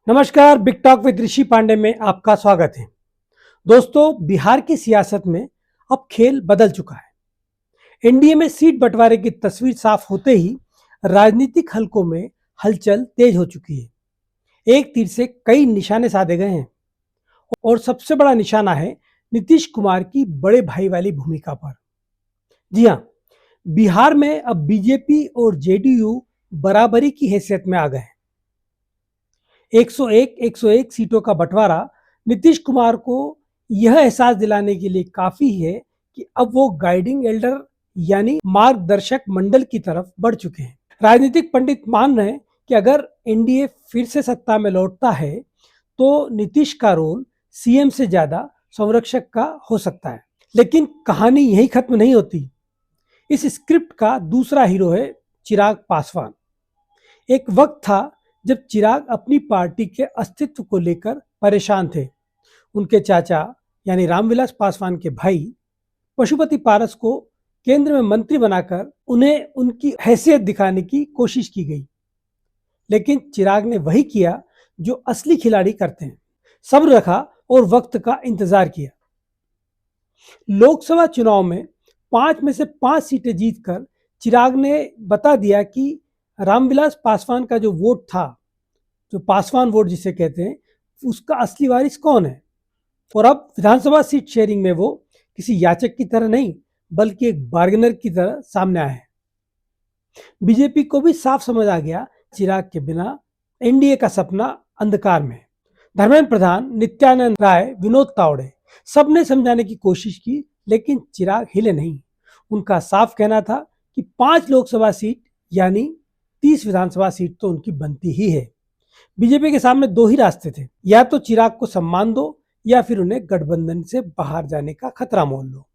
नमस्कार, big talk with ऋषि पांडे में आपका स्वागत है। दोस्तों, बिहार की सियासत में अब खेल बदल चुका है। एनडीए में सीट बंटवारे की तस्वीर साफ होते ही राजनीतिक हलकों में हलचल तेज हो चुकी है। एक तीर से कई निशाने साधे गए हैं और सबसे बड़ा निशाना है नीतीश कुमार की बड़े भाई वाली भूमिका पर। जी हाँ, बिहार में अब बीजेपी और जेडीयू बराबरी की हैसियत में आ गए हैं। 101 सीटों का बंटवारा नीतीश कुमार को यह एहसास दिलाने के लिए काफी है कि अब वो गाइडिंग एल्डर यानी मार्गदर्शक मंडल की तरफ बढ़ चुके हैं। राजनीतिक पंडित मान रहे हैं कि अगर एनडीए फिर से सत्ता में लौटता है तो नीतीश का रोल सीएम से ज्यादा संरक्षक का हो सकता है। लेकिन कहानी यही खत्म नहीं होती। इस स्क्रिप्ट का दूसरा हीरो है चिराग पासवान। एक वक्त था जब चिराग अपनी पार्टी के अस्तित्व को लेकर परेशान थे। उनके चाचा यानी रामविलास पासवान के भाई पशुपति पारस को केंद्र में मंत्री बनाकर उन्हें उनकी हैसियत दिखाने की कोशिश की गई। लेकिन चिराग ने वही किया जो असली खिलाड़ी करते हैं, सब्र रखा और वक्त का इंतजार किया। लोकसभा चुनाव में 5 में से 5 सीटें जीतकर चिराग ने बता दिया कि रामविलास पासवान का जो वोट था, जो पासवान वोट जिसे कहते हैं, उसका असली वारिस कौन है। और अब विधानसभा सीट शेयरिंग में वो किसी याचक की तरह नहीं बल्कि एक बार्गेनर की तरह सामने आए हैं। बीजेपी को भी साफ समझ आ गया, चिराग के बिना एनडीए का सपना अंधकार में है। धर्मेंद्र प्रधान, नित्यानंद राय, विनोद तावड़े सबने समझाने की कोशिश की, लेकिन चिराग हिले नहीं। उनका साफ कहना था कि 5 लोकसभा सीट यानी 30 विधानसभा सीट तो उनकी बनती ही है। बीजेपी के सामने 2 ही रास्ते थे, या तो चिराग को सम्मान दो या फिर उन्हें गठबंधन से बाहर जाने का खतरा मोल लो।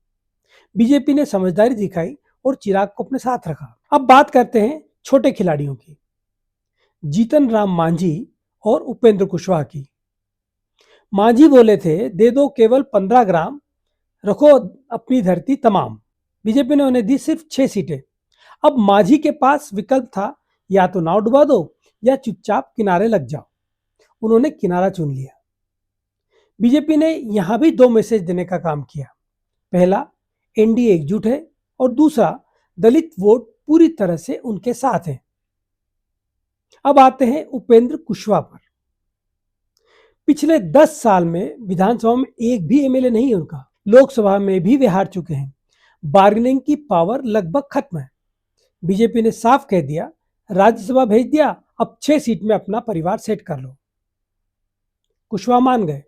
बीजेपी ने समझदारी दिखाई और चिराग को अपने साथ रखा। अब बात करते हैं छोटे खिलाड़ियों की, जीतन राम मांझी और उपेंद्र कुशवाहा की। मांझी बोले थे, दे दो केवल 15 ग्राम, रखो अपनी धरती तमाम। बीजेपी ने उन्हें दी सिर्फ 6 सीटें। अब मांझी के पास विकल्प था, या तो नाव डुबा दो या चुपचाप किनारे लग जाओ। उन्होंने किनारा चुन लिया। बीजेपी ने यहां भी 2 मैसेज देने का काम किया। पहला, एनडीए एकजुट है, और दूसरा, दलित वोट पूरी तरह से उनके साथ है। अब आते हैं उपेंद्र कुशवाहा पर। पिछले 10 साल में विधानसभा में एक भी एमएलए नहीं है उनका। लोकसभा में भी वे हार चुके हैं। बार्गेनिंग की पावर लगभग खत्म है। बीजेपी ने साफ कह दिया, राज्यसभा भेज दिया, अब 6 सीट में अपना परिवार सेट कर लो। कुशवाहा मान गए,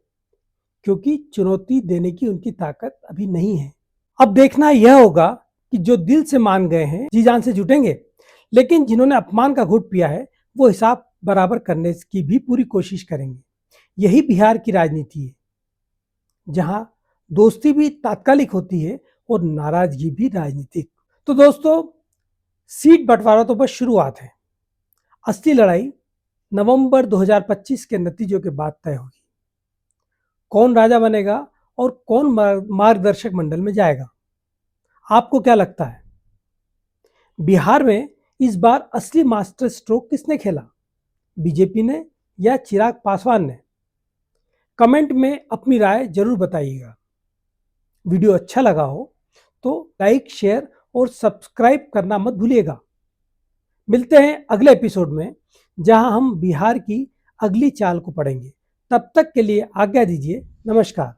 क्योंकि चुनौती देने की उनकी ताकत अभी नहीं है। अब देखना यह होगा कि जो दिल से मान गए हैं जी जान से जुटेंगे, लेकिन जिन्होंने अपमान का घूंट पिया है वो हिसाब बराबर करने की भी पूरी कोशिश करेंगे। यही बिहार की राजनीति है, जहां दोस्ती भी तात्कालिक होती है और नाराजगी भी राजनीतिक। तो दोस्तों, सीट बंटवारा तो बस शुरुआत है। असली लड़ाई नवंबर 2025 के नतीजों के बाद तय होगी। कौन राजा बनेगा और कौन मार्गदर्शक मंडल में जाएगा। आपको क्या लगता है, बिहार में इस बार असली मास्टर स्ट्रोक किसने खेला, बीजेपी ने या चिराग पासवान ने? कमेंट में अपनी राय जरूर बताइएगा। वीडियो अच्छा लगा हो तो लाइक, शेयर और सब्सक्राइब करना मत भूलिएगा। मिलते हैं अगले एपिसोड में, जहां हम बिहार की अगली चाल को पढ़ेंगे। तब तक के लिए आज्ञा दीजिए। नमस्कार।